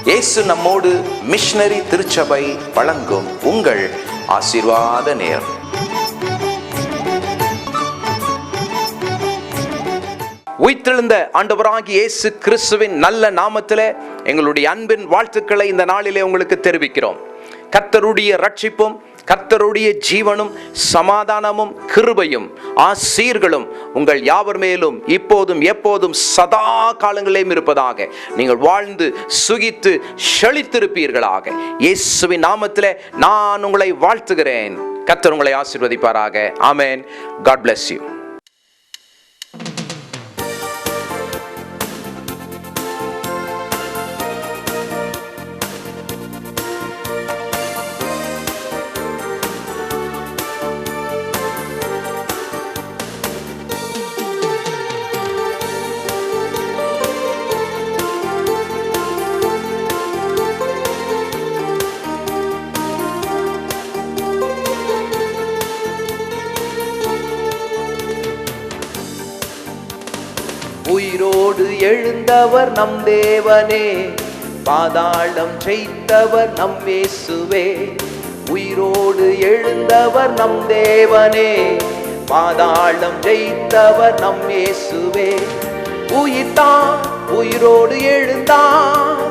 இயேசு நம்மோடு மிஷனரி திருச்சபை வழங்கும் உங்கள் ஆசீர்வாத நேரம். உயிர்த்தெழுந்த ஆண்டவராகிய இயேசு கிறிஸ்துவின் நல்ல நாமத்திலே எங்களுடைய அன்பின் வாழ்த்துக்களை இந்த நாளிலே உங்களுக்கு தெரிவிக்கிறோம். கர்த்தருடைய ரட்சிப்பும் கர்த்தருடைய ஜீவனும் சமாதானமும் கிருபையும் ஆசீர்களும் உங்கள் யாவர் மேலும் இப்போதும் எப்போதும் சதா காலங்களிலும் இருப்பதாக. நீங்கள் வாழ்ந்து சுகித்து செழித்திருப்பீர்களாக. இயேசுவின் நாமத்திலே நான் உங்களை வாழ்த்துகிறேன். கர்த்தர் உங்களை ஆசீர்வதிப்பாராக. ஆமென். God bless you. உயிரோடு எழுந்தவர் நம் தேவனே, பாதாளம் ஜெயித்தவர் நம் இயேசுவே. உயிரோடு எழுந்தவர் நம் தேவனே, பாதாளம் ஜெயித்தவர் நம் இயேசுவே. உயிர்த்தான், உயிரோடு எழுந்தான்,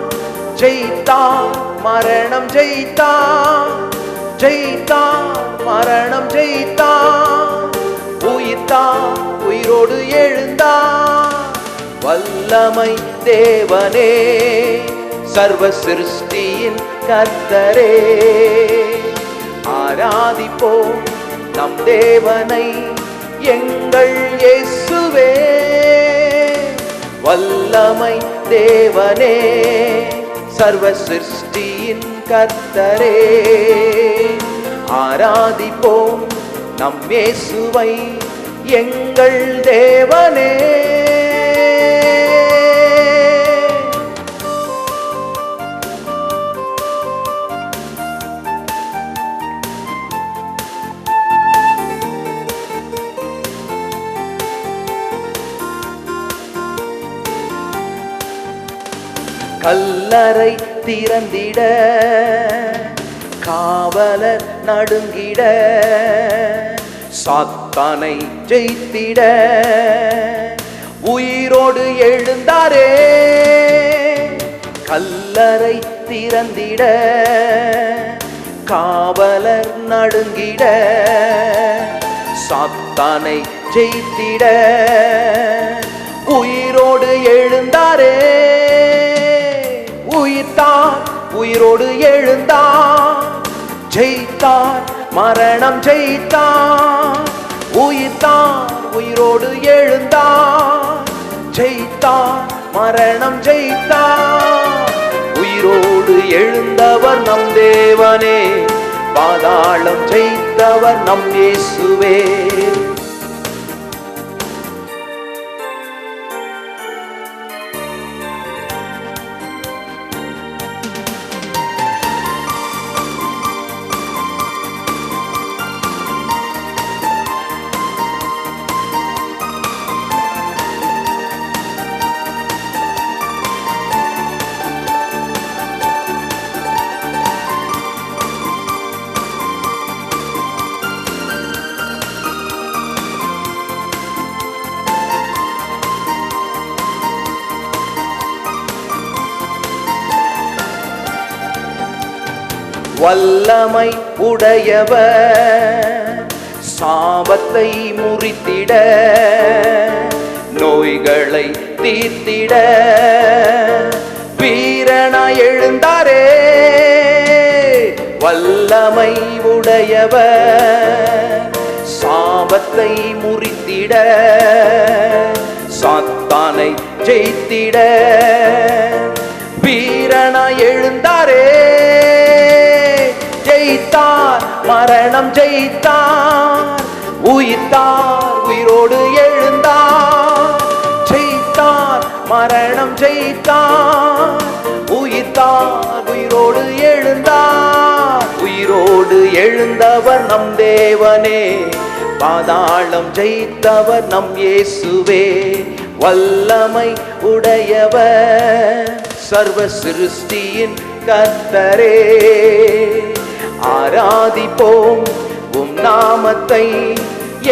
ஜெயித்தான், மரணம் ஜெயித்தான், ஜெயித்தான், மரணம் ஜெயித்தான். உயிர்த்தான், உயிரோடு எழுந்தான். வல்லமை தேவனே, சர்வ சிருஷ்டியின் கர்த்தரே. ஆராதிப்போம் நம் தேவனை, எங்கள் இயேசுவே. வல்லமை தேவனே, சர்வ சிருஷ்டியின் கர்த்தரே. ஆராதிப்போம் நம் இயேசுவை, எங்கள் தேவனே. கல்லறை திறந்திட, காவலர் நடுங்கிட, சாத்தானை ஜெயித்திட உயிரோடு எழுந்தாரே. கல்லறை திறந்திட, காவலர் நடுங்கிட, சாத்தானை ஜெயித்திட உயிரோடு எழுந்தாரே. உயிர்த்தான், உயிரோடு எழுந்தான், ஜெயித்தான், மரணம் ஜெயித்தான். உயிர்த்தான், உயிரோடு எழுந்தான், ஜெயித்தான், மரணம் ஜெயித்தான். உயிரோடு எழுந்தவர் நம் தேவனே, பாதாளம் ஜெயித்தவர் நம் இயேசுவே. வல்லமை உடையவர், சாபத்தை முறித்திட, நோய்களை தீர்த்திட வீரனாய் எழுந்தாரே. வல்லமை உடையவர், சாபத்தை முறித்திட, சாத்தானை ஜெயித்திட வீரனாய் எழுந்தாரே. ஜெயித்தார், மரணம் ஜெயித்தார், உயிர்த்தார், உயிரோடு எழுந்தார். ஜெயித்தார், மரணம் ஜெயித்தார், உயிர்த்தார், உயிரோடு எழுந்தார். உயிரோடு எழுந்தவர் நம் தேவனே, பாதாளம் ஜெயித்தவர் நம் இயேசுவே. வல்லமை உடையவர், சர்வ சிருஷ்டியின் கர்த்தரே. ஆராதிப்போம் உம் நாமத்தை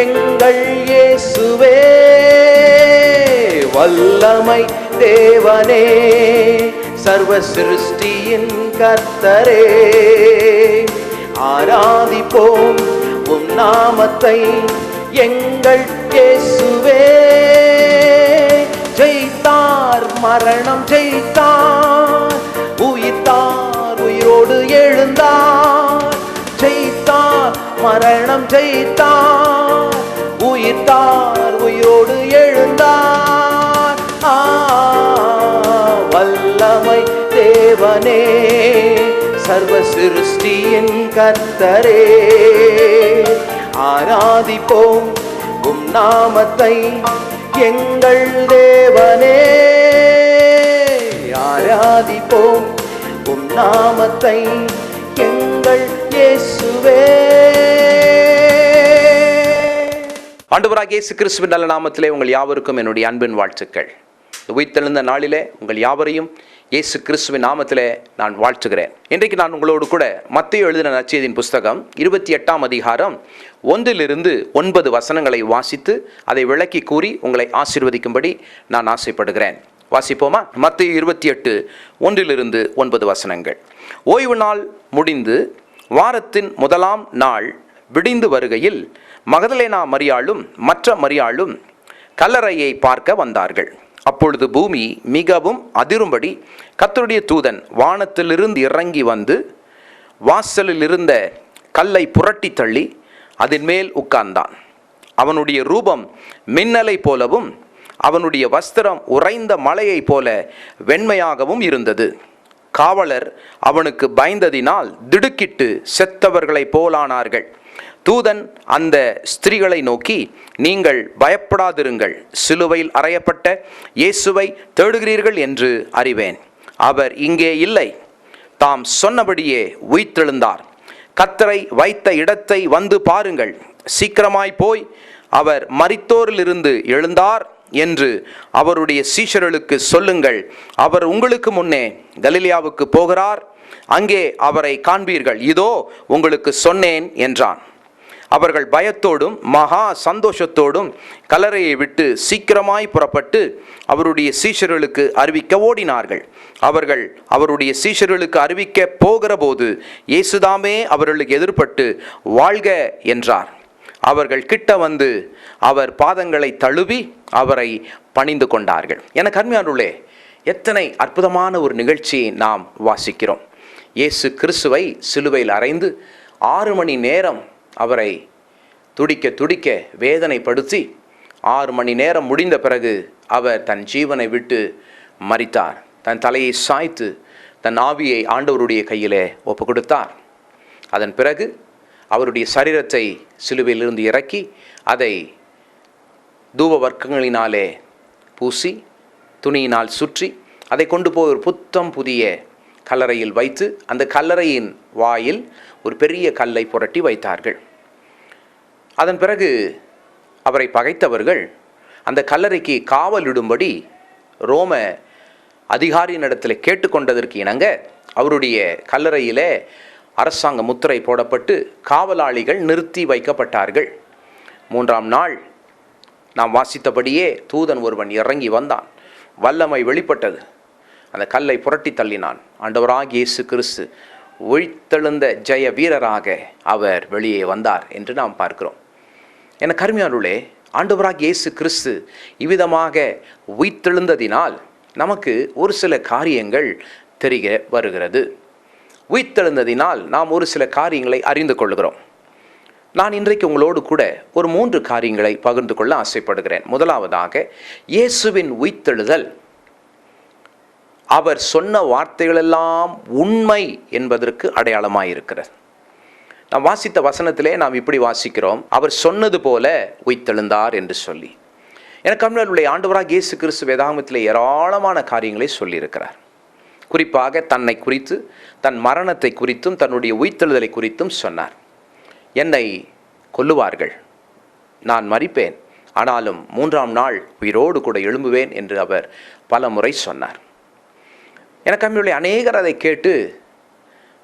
எங்கள் இயேசுவே. வல்லமை தேவனே, சர்வ சிருஷ்டியின் கர்த்தரே. ஆராதிப்போம் உம் நாமத்தை எங்கள் இயேசுவே. ஜெயித்தார், மரணம் ஜெயித்தார், உயிர்த்தார், உயிரோடு எழுந்தார். ஜெயித்தார், மரணம் ஜெயித்தார், உயிர்த்தார், உயிரோடு எழுந்தார். வல்லமை தேவனே, சர்வ சிருஷ்டியின் கர்த்தரே. ஆராதிப்போம் உம் நாமத்தை எங்கள் தேவனே. ஆராதிப்போம் உம் நாமத்தை எங்கள் இயேசுவே. ஆண்டவராகிய இயேசு கிறிஸ்துவின் நல்ல நாமத்திலே உங்கள் யாவருக்கும் என்னுடைய அன்பின் வாழ்த்துக்கள். உயிர்த்தெழுந்த நாளிலே உங்கள் யாவரையும் இயேசு கிறிஸ்துவின் நாமத்திலே நான் வாழ்த்துகிறேன். இன்றைக்கு நான் உங்களோடு கூட மத்தேயு எழுதின நற்செய்தியின் புஸ்தகம் 28ஆம் அதிகாரம் 1-9 வசனங்களை வாசித்து அதை விளக்கி கூறி உங்களை ஆசீர்வதிக்கும்படி நான் ஆசைப்படுகிறேன். வாசிப்போமா? மத்தேயு 28:1-9 வசனங்கள். ஓய்வு நாள் முடிந்து வாரத்தின் முதலாம் நாள் விடிந்து வருகையில் மகதலேனா மரியாளும் மற்ற மரியாளும் கல்லறையை பார்க்க வந்தார்கள். அப்பொழுது பூமி மிகவும் அதிரும்படி கர்த்தருடைய தூதன் வானத்திலிருந்து இறங்கி வந்து வாசலில் இருந்த கல்லை புரட்டி தள்ளி அதன் மேல் உட்கார்ந்தான். அவனுடைய ரூபம் மின்னலை போலவும் அவனுடைய வஸ்திரம் உறைந்த மலையைப் போல வெண்மையாகவும் இருந்தது. காவலர் அவனுக்கு பயந்ததினால் திடுக்கிட்டு செத்தவர்களைப் போலானார்கள். தூதன் அந்த ஸ்திரீகளை நோக்கி, நீங்கள் பயப்படாதிருங்கள், சிலுவையில் அறையப்பட்ட இயேசுவை தேடுகிறீர்கள் என்று அறிவேன். அவர் இங்கே இல்லை, தாம் சொன்னபடியே உயிர்த்தெழுந்தார். கர்த்தரை வைத்த இடத்தை வந்து பாருங்கள். சீக்கிரமாய் போய் அவர் மரித்தோரிலிருந்து எழுந்தார் என்று அவருடைய சீஷர்களுக்கு சொல்லுங்கள். அவர் உங்களுக்கு முன்னே கலிலேயாவுக்கு போகிறார், அங்கே அவரை காண்பீர்கள். இதோ உங்களுக்கு சொன்னேன் என்றான். அவர்கள் பயத்தோடும் மகா சந்தோஷத்தோடும் கல்லறையை விட்டு சீக்கிரமாய் புறப்பட்டு அவருடைய சீஷர்களுக்கு அறிவிக்க ஓடினார்கள். அவர்கள் அவருடைய சீஷர்களுக்கு அறிவிக்க போகிற போது இயேசுதாமே அவர்களுக்கு எதிர்பட்டு வாழ்க என்றார். அவர்கள் கிட்ட வந்து அவர் பாதங்களை தழுவி அவரை பணிந்து கொண்டார்கள். எனக்கு அருமையானவர்களே, எத்தனை அற்புதமான ஒரு நிகழ்ச்சியை நாம் வாசிக்கிறோம். இயேசு கிறிஸ்துவை சிலுவையில் அறைந்து 6 மணி நேரம் அவரை துடிக்க துடிக்க வேதனைப்படுத்தி 6 மணி நேரம் முடிந்த பிறகு அவர் தன் ஜீவனை விட்டு மரித்தார். தன் தலையை சாய்த்து தன் ஆவியை ஆண்டவருடைய கையிலே ஒப்பு கொடுத்தார். அதன் பிறகு அவருடைய சரீரத்தை சிலுவையிலிருந்து இறக்கி அதை தூப வர்க்கங்களினாலே பூசி துணியினால் சுற்றி அதை கொண்டு போய் ஒரு புத்தம் புதிய கல்லறையில் வைத்து அந்த கல்லறையின் வாயில் ஒரு பெரிய கல்லை புரட்டி வைத்தார்கள். அதன் பிறகு அவரை பகைத்தவர்கள் அந்த கல்லறைக்கு காவலிடும்படி ரோம அதிகாரியினிடத்தில் கேட்டுக்கொண்டதற்கு இணங்க அவருடைய கல்லறையிலே அரசாங்க முத்திரை போடப்பட்டு காவலாளிகள் நிறுத்தி வைக்கப்பட்டார்கள். 3ஆம் நாள் நாம் வாசித்தபடியே தூதன் ஒருவன் இறங்கி வந்தான். வல்லமை வெளிப்பட்டது. அந்த கல்லை புரட்டி தள்ளினான். ஆண்டவராகிய இயேசு கிறிஸ்து உயிர்த்தெழுந்த ஜெய வீரராக அவர் வெளியே வந்தார் என்று நாம் பார்க்கிறோம். என கருமையானவர்களே, ஆண்டவராகிய இயேசு கிறிஸ்து இவ்விதமாக உயிர்த்தெழுந்ததினால் நமக்கு ஒரு சில காரியங்கள் தெரிய வருகிறது. உயிர்த்தெழுந்ததினால் நாம் ஒரு சில காரியங்களை அறிந்து கொள்கிறோம். நான் இன்றைக்கு உங்களோடு கூட ஒரு 3 காரியங்களை பகிர்ந்து கொள்ள ஆசைப்படுகிறேன். முதலாவதாக, இயேசுவின் உயிர்த்தெழுதல் அவர் சொன்ன வார்த்தைகளெல்லாம் உண்மை என்பதற்கு அடையாளமாயிருக்கிறது. நாம் வாசித்த வசனத்திலே நாம் இப்படி வாசிக்கிறோம், அவர் சொன்னது போல உயிர்த்தெழுந்தார் என்று சொல்லி. எனக்கு அருமையானவர்களே, ஆண்டவராகிய இயேசு கிறிஸ்து வேதாகமத்திலே ஏராளமான காரியங்களை சொல்லியிருக்கிறார். குறிப்பாக தன்னை குறித்து, தன் மரணத்தை குறித்தும் தன்னுடைய உயிர்த்தெழுதலை குறித்தும் சொன்னார். என்னை கொல்லுவார்கள், நான் மரிப்பேன், ஆனாலும் 3ஆம் நாள் உயிரோடு கூட எழும்புவேன் என்று அவர் பல முறை சொன்னார். எனக்கு அம்மையுள்ள அநேகர் அதை கேட்டு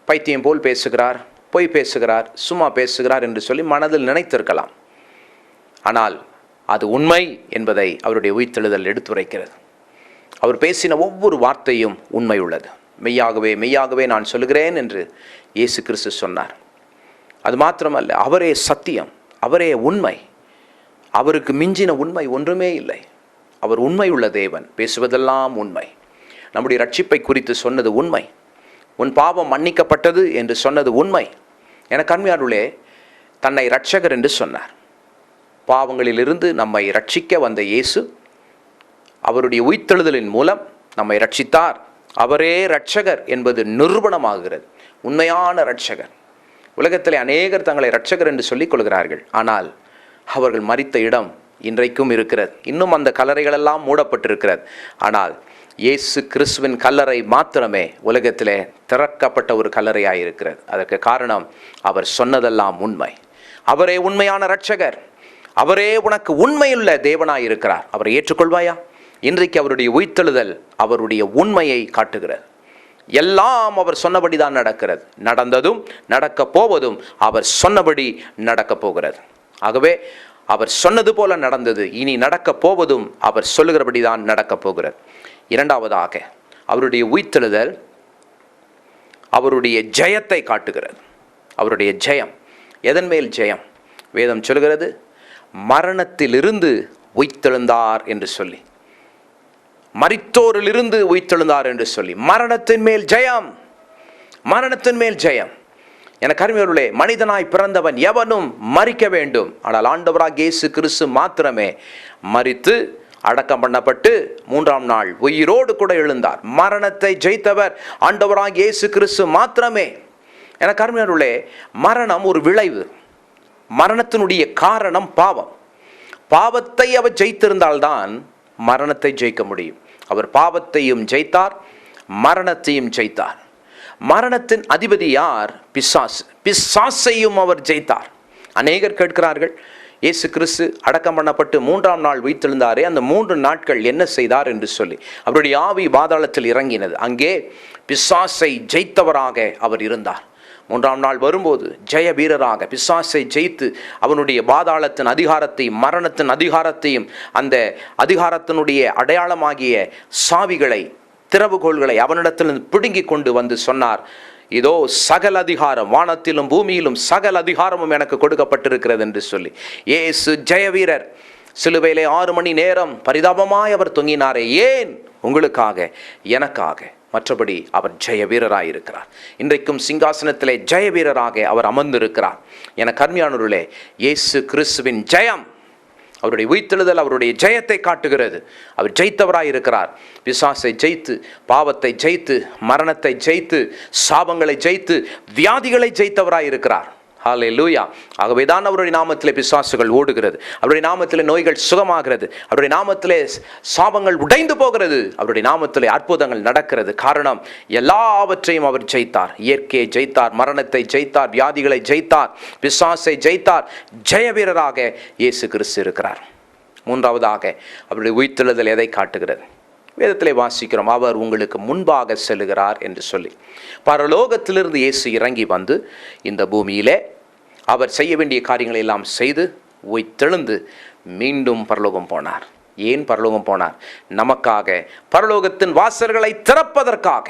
பைத்தியம் போல் பேசுகிறார், பொய் பேசுகிறார், சும்மா பேசுகிறார் என்று சொல்லி மனதில் நினைத்திருக்கலாம். ஆனால் அது உண்மை என்பதை அவருடைய உயிர்த்தெழுதல் எடுத்துரைக்கிறது. அவர் பேசின ஒவ்வொரு வார்த்தையும் உண்மை உள்ளது. மெய்யாகவே மெய்யாகவே நான் சொல்லுகிறேன் என்று இயேசு கிறிஸ்து சொன்னார். அது மாத்திரமல்ல, அவரே சத்தியம், அவரே உண்மை, அவருக்கு மிஞ்சின உண்மை ஒன்றுமே இல்லை. அவர் உண்மை உள்ள தேவன், பேசுவதெல்லாம் உண்மை. நம்முடைய ரட்சிப்பை குறித்து சொன்னது உண்மை. உன் பாவம் மன்னிக்கப்பட்டது என்று சொன்னது உண்மை. எனக்கு அன்மையானவர்களே, தன்னை இரட்சகர் என்று சொன்னார். பாவங்களிலிருந்து நம்மை ரட்சிக்க வந்த இயேசு அவருடைய உயிர்த்தெழுதலின் மூலம் நம்மை ரட்சித்தார். அவரே இரட்சகர் என்பது நிரூபணமாகிறது. உண்மையான இரட்சகர். உலகத்திலே அநேகர் தங்களை இரட்சகர் என்று சொல்லிக் கொள்கிறார்கள். ஆனால் அவர்கள் மரித்த இடம் இன்றைக்கும் இருக்கிறது. இன்னும் அந்த கல்லறைகளெல்லாம் மூடப்பட்டிருக்கிறது. ஆனால் இயேசு கிறிஸ்துவின் கல்லறை மாத்திரமே உலகத்திலே திறக்கப்பட்ட ஒரு கல்லறையாக இருக்கிறது. அதற்கு காரணம் அவர் சொன்னதெல்லாம் உண்மை. அவரே உண்மையான இரட்சகர். அவரே உனக்கு உண்மையுள்ள தேவனாய் இருக்கிறார். அவரை ஏற்றுக்கொள்வாயா? இன்றைக்கு அவருடைய உயிர்த்தெழுதல் அவருடைய உண்மையை காட்டுகிறது. எல்லாம் அவர் சொன்னபடிதான் நடக்கிறது. நடந்ததும் நடக்க போவதும் அவர் சொன்னபடி நடக்க போகிறது. ஆகவே அவர் சொன்னது போல நடந்தது. இனி நடக்க போவதும் அவர் சொல்லுகிறபடிதான் நடக்க போகிறது. இரண்டாவதாக, அவருடைய உயிர்த்தெழுதல் அவருடைய ஜெயத்தை காட்டுகிறது. அவருடைய ஜெயம். எதன் மேல் ஜெயம்? வேதம் சொல்கிறது, மரணத்திலிருந்து உயிர்த்தெழுந்தார் என்று சொல்லி, மரித்தோரிலிருந்து உயிர்த்தெழுந்தார் என்று சொல்லி, மரணத்தின் மேல் ஜெயம், மரணத்தின் மேல் ஜெயம். எனக்கு அருமையுள்ளே, மனிதனாய் பிறந்தவன் எவனும் மரிக்க வேண்டும். ஆனால் ஆண்டவராகிய இயேசு கிறிஸ்து மாத்திரமே மரித்து அடக்கம் பண்ணப்பட்டு மூன்றாம் நாள் உயிரோடு கூட எழுந்தார். மரணத்தை ஜெயித்தவர் ஆண்டவராகிய இயேசு கிறிஸ்து மாத்திரமே. எனக்கு அருமையுள்ளே, மரணம் ஒரு விளைவு. மரணத்தினுடைய காரணம் பாவம். பாவத்தை அவர் ஜெயித்திருந்தால்தான் மரணத்தை ஜெயிக்க முடியும். அவர் பாவத்தையும் ஜெயித்தார், மரணத்தையும் ஜெயித்தார். மரணத்தின் அதிபதி யார்? பிசாசு. பிசாசையும் அவர் ஜெயித்தார். அநேகர் கேட்கிறார்கள், இயேசு கிறிஸ்து அடக்கம் பண்ணப்பட்டு மூன்றாம் நாள் உயிர்த்தெழுந்தாரே, அந்த 3 நாட்கள் என்ன செய்தார் என்று சொல்லி. அவருடைய ஆவி பாதாளத்தில் இறங்கினது. அங்கே பிசாசை ஜெயித்தவராக அவர் இருந்தார். மூன்றாம் நாள் வரும்போது ஜெய வீரராக பிசாசை ஜெயித்து அவனுடைய பாதாளத்தின் அதிகாரத்தையும் மரணத்தின் அதிகாரத்தையும் அந்த அதிகாரத்தினுடைய அடையாளமாகிய சாவிகளை, திறவுகோள்களை அவனிடத்திலிருந்து பிடுங்கி கொண்டு வந்து சொன்னார், இதோ சகல அதிகாரம் வானத்திலும் பூமியிலும் சகல அதிகாரமும் எனக்கு கொடுக்கப்பட்டிருக்கிறது என்று சொல்லி. இயேசு ஜெய வீரர். சிலுவையிலே 6 மணி நேரம் பரிதாபமாய் அவர் தொங்கினாரே. ஏன்? உங்களுக்காக, எனக்காக. மற்றபடி அவர் ஜெய வீரராக இருக்கிறார். இன்றைக்கும் சிங்காசனத்திலே ஜெய வீரராக அவர் அமர்ந்திருக்கிறார். என கர்மியானவர்களே, இயேசு கிறிஸ்துவின் ஜெயம், அவருடைய உயிர்த்தெழுதல் அவருடைய ஜெயத்தை காட்டுகிறது. அவர் ஜெயித்தவராய் இருக்கிறார். பிசாசை ஜெயித்து, பாவத்தை ஜெயித்து, மரணத்தை ஜெயித்து, சாபங்களை ஜெயித்து, வியாதிகளை ஜெயித்தவராய் இருக்கிறார். ஹல்லேலூயா. ஆகவேதான் அவருடைய நாமத்திலே பிசாசுகள் ஓடுகிறது, அவருடைய நாமத்திலே நோய்கள் சுகமாகிறது, அவருடைய நாமத்திலே சாபங்கள் உடைந்து போகிறது, அவருடைய நாமத்திலே அற்புதங்கள் நடக்கிறது. காரணம், எல்லாவற்றையும் அவர் ஜெயித்தார். இயற்கையை ஜெயித்தார், மரணத்தை ஜெயித்தார், வியாதிகளை ஜெயித்தார், பிசாசை ஜெயித்தார். ஜெய வீரராக இயேசு கிறிஸ்து இருக்கிறார். மூன்றாவதாக, அவருடைய உயிர்த்தெழுதல் எதை காட்டுகிறது? வேதத்திலே வாசிக்கிறோம், அவர் உங்களுக்கு முன்பாக செல்லுகிறார் என்று சொல்லி. பரலோகத்திலிருந்து இயேசு இறங்கி வந்து இந்த பூமியிலே அவர் செய்ய வேண்டிய காரியங்களை எல்லாம் செய்து உயிர்த்தெழுந்து மீண்டும் பரலோகம் போனார். ஏன் பரலோகம் போனார்? நமக்காக, பரலோகத்தின் வாசல்களை திறப்பதற்காக.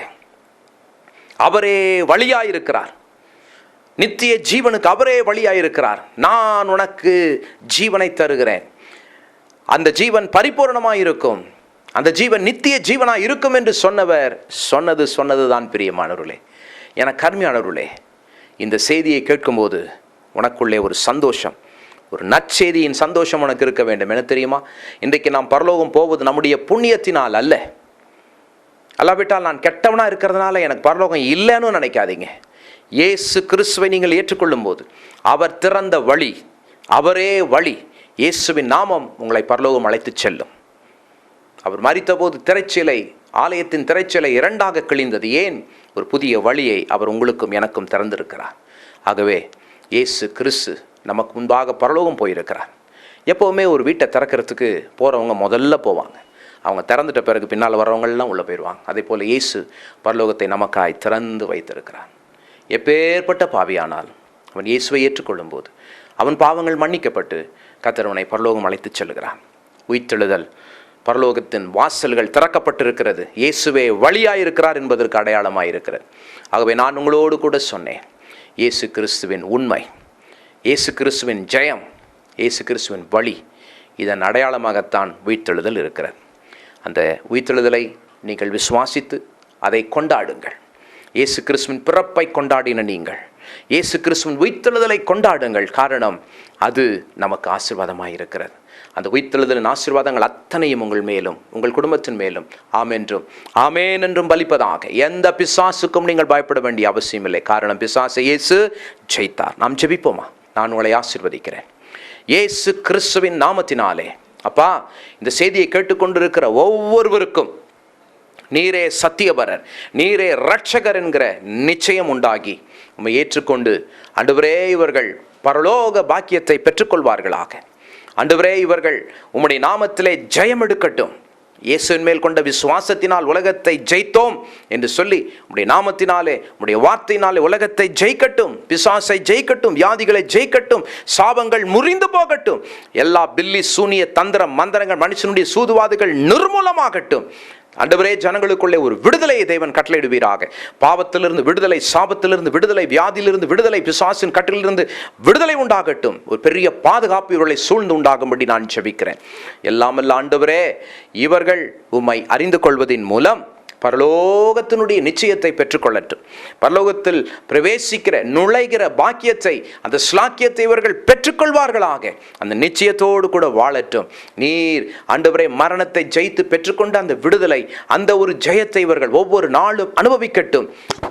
அவரே வழியாயிருக்கிறார். நித்திய ஜீவனுக்கு அவரே வழியாயிருக்கிறார். நான் உனக்கு ஜீவனை தருகிறேன், அந்த ஜீவன் பரிபூர்ணமாயிருக்கும், அந்த ஜீவன் நித்திய ஜீவனாக இருக்கும் என்று சொன்னவர் சொன்னதுதான் பிரியமானவர்களே. என கர்மியானவர்களே, இந்த செய்தியை கேட்கும்போது உனக்குள்ளே ஒரு சந்தோஷம், ஒரு நற்செய்தியின் சந்தோஷம் உனக்கு இருக்க வேண்டும். என தெரியுமா? இன்றைக்கு நாம் பரலோகம் போவது நம்முடைய புண்ணியத்தினால் அல்ல. அல்லாவிட்டால் நான் கெட்டவனாக இருக்கிறதுனால எனக்கு பரலோகம் இல்லைன்னு நினைக்காதீங்க. இயேசு கிறிஸ்துவை நீங்கள் ஏற்றுக்கொள்ளும் போது அவர் திறந்த வழி, அவரே வழி. இயேசுவின் நாமம் உங்களை பரலோகம் அழைத்து செல்லும். அவர் மரித்த போது திரைச்சீலை, ஆலயத்தின் திரைச்சீலை 2ஆக கிழிந்தது. ஏன்? ஒரு புதிய வழியை அவர் உங்களுக்கும் எனக்கும் திறந்திருக்கிறார். ஆகவே இயேசு கிறிஸ்து நமக்கு முன்பாக பரலோகம் போயிருக்கிறார். எப்போவுமே ஒரு வீட்டை திறக்கிறதுக்கு போகிறவங்க முதல்ல போவாங்க. அவங்க திறந்துட்ட பிறகு பின்னால் வர்றவங்கெல்லாம் உள்ளே போயிடுவாங்க. அதே போல் இயேசு பரலோகத்தை நமக்காய் திறந்து வைத்திருக்கிறான். எப்பேற்பட்ட பாவியானால் அவன் இயேசுவை ஏற்றுக்கொள்ளும் போது அவன் பாவங்கள் மன்னிக்கப்பட்டு கர்த்தர் அவனை பரலோகம் அழைத்து செல்கிறான். உயிர்த்தெழுதல், பரலோகத்தின் வாசல்கள் திறக்கப்பட்டிருக்கிறது. இயேசுவே வழியாயிருக்கிறார் என்பதற்கு அடையாளமாயிருக்கிறது. ஆகவே நான் உங்களோடு கூட சொன்னேன், இயேசு கிறிஸ்துவின் உண்மை, இயேசு கிறிஸ்துவின் ஜெயம், இயேசு கிறிஸ்துவின் வழி, இதன் அடையாளமாகத்தான் உயிர்த்தெழுதல் இருக்கிறது. அந்த உயிர்த்தெழுதலை நீங்கள் விசுவாசித்து அதை கொண்டாடுங்கள். இயேசு கிறிஸ்துவின் பிறப்பை கொண்டாடின நீங்கள் இயேசு கிறிஸ்துவின் உயிர்த்தெழுதலை கொண்டாடுங்கள். காரணம், அது நமக்கு ஆசீர்வாதமாக இருக்கிறது. அந்த உயிர்த்தெழுதலின் ஆசீர்வாதங்கள் அத்தனையும் உங்கள் மேலும் உங்கள் குடும்பத்தின் மேலும் ஆமென்றும் ஆமேன் என்றும் பலிப்பதாக. எந்த பிசாசுக்கும் நீங்கள் பயப்பட வேண்டிய அவசியம் இல்லை. காரணம், பிசாசை இயேசு ஜெயித்தார். நாம் ஜெபிப்போமா? நான் உங்களை ஆசீர்வதிக்கிறேன் இயேசு கிறிஸ்துவின் நாமத்தினாலே. அப்பா, இந்த செய்தியை கேட்டுக்கொண்டிருக்கிற ஒவ்வொருவருக்கும் நீரே சத்தியபரர், நீரே இரட்சகர் என்கிற நிச்சயம் உண்டாகி உம்மை ஏற்றுக்கொண்டு ஆண்டவரே இவர்கள் பரலோக பாக்கியத்தை பெற்றுக்கொள்வார்களாக. ஆண்டவரே இவர்கள் உம்முடைய நாமத்திலே ஜெயம் எடுக்கட்டும். இயேசுவின் மேல் கொண்ட விசுவாசத்தினால் உலகத்தை ஜெயித்தோம் என்று சொல்லி உம்முடைய நாமத்தினாலே உம்முடைய வார்த்தையினாலே உலகத்தை ஜெயிக்கட்டும், பிசாசை ஜெயிக்கட்டும், வியாதிகளை ஜெயிக்கட்டும், சாபங்கள் முறிந்து போகட்டும், எல்லா பில்லி சூனிய தந்திர மந்திரங்கள் மனுஷனுடைய சூதுவாதுகள் நிர்மூலமாகட்டும். ஆண்டவரே, ஜனங்களுக்குள்ளே ஒரு விடுதலையை தேவன் கட்டளையிடுவீராக. பாவத்திலிருந்து விடுதலை, சாபத்திலிருந்து விடுதலை, வியாதியிலிருந்து விடுதலை, பிசாசின் கட்டிலிருந்து விடுதலை உண்டாகட்டும். ஒரு பெரிய பாதுகாப்பு இவர்களை சூழ்ந்து உண்டாகும்படி நான் ஜெபிக்கிறேன். எல்லாமல்ல ஆண்டவரே, இவர்கள் உம்மை அறிந்து கொள்வதின் மூலம் பரலோகத்தினுடைய நிச்சயத்தை பெற்றுக்கொள்ளட்டும். பரலோகத்தில் பிரவேசிக்கிற நுழைகிற பாக்கியத்தை, அந்த ஸ்லாக்கியத்தை இவர்கள் பெற்றுக்கொள்வார்களாக. அந்த நிச்சயத்தோடு கூட வாழட்டும். நீர் ஆண்டவரே மரணத்தை ஜெயித்து பெற்றுக்கொண்ட அந்த விடுதலை, அந்த ஒரு ஜெயத்தை இவர்கள் ஒவ்வொரு நாளும் அனுபவிக்கட்டும்.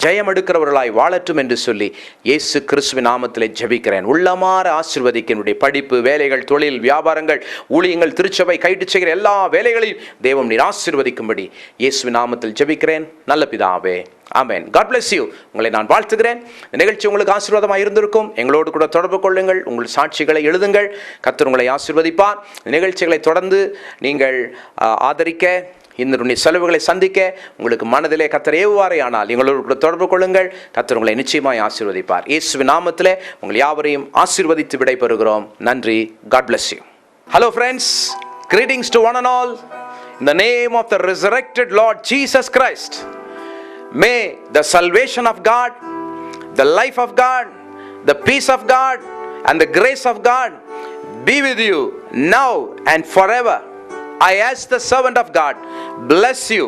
ஜெயம் எடுக்கிறவர்களாய் வாழட்டும் என்று சொல்லி இயேசு கிறிஸ்துவின் நாமத்திலே ஜெபிக்கிறேன். உள்ளமாற ஆசீர்வதிக்க என்னுடைய படிப்பு, வேலைகள், தொழில், வியாபாரங்கள், ஊழியங்கள், திருச்சபை, கைட்டு செய்கிற எல்லா வேலைகளையும் தேவன் நீர் ஆசீர்வதிக்கும்படி இயேசுவின் நாமத்தில் ஜெபிக்கிறேன் நல்ல பிதாவே, ஆமென். God bless you. உங்களை நான் வாழ்த்துகிறேன். இந்த நிகழ்ச்சி உங்களுக்கு ஆசீர்வாதமாக இருந்திருக்கும். எங்களோடு கூட தொடர்பு கொள்ளுங்கள். உங்கள் சாட்சிகளை எழுதுங்கள். கர்த்தர் உங்களை ஆசீர்வதிப்பார். இந்த நிகழ்ச்சிகளை தொடர்ந்து நீங்கள் ஆதரிக்க, இந்த செலவுகளை சந்திக்க உங்களுக்கு மனதிலே கர்த்தர் ஏவுவாரே ஆனால் எங்களோடு கூட தொடர்பு கொள்ளுங்கள். கர்த்தர் உங்களை நிச்சயமாய் ஆசீர்வதிப்பார். இயேசுவின் நாமத்திலே உங்கள் யாவரையும் ஆசீர்வதித்து விடைபெறுகிறோம். நன்றி. God bless you. Hello friends, greetings to one and all. In the name of the resurrected Lord Jesus Christ, may the salvation of God, the life of God, the peace of God, and the grace of God be with you now and forever. I, as the servant of God, bless you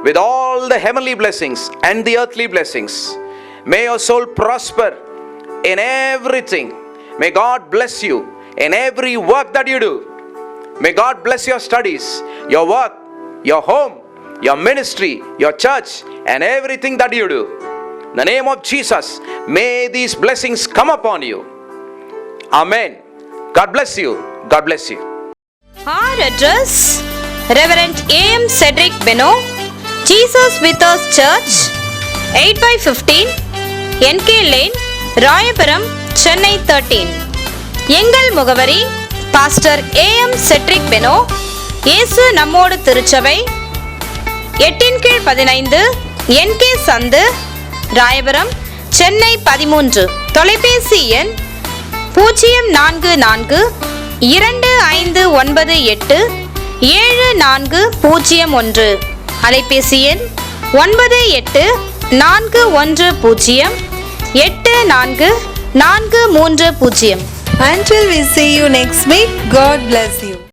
with all the heavenly blessings and the earthly blessings. May your soul prosper in everything. May God bless you in every work that you do. May God bless your studies, your work, your home, your ministry, your church, and everything that you do. In the name of Jesus, may these blessings come upon you. Amen. God bless you. God bless you. Our address: Reverend A.M. Cedric Beno, Jesus with Us Church, 8/15 NK Lane, Rayapuram, Chennai 13. எங்கள் முகவரி: pastor A.M. Cedric Beno, இயேசு நம்மோடு திருச்சபை, 8/15 NK சந்து, ராயபுரம், சென்னை 13. தொலைபேசி எண் 049259874001. அலைபேசி எண் 9841084430. Until we see you next week, God bless you.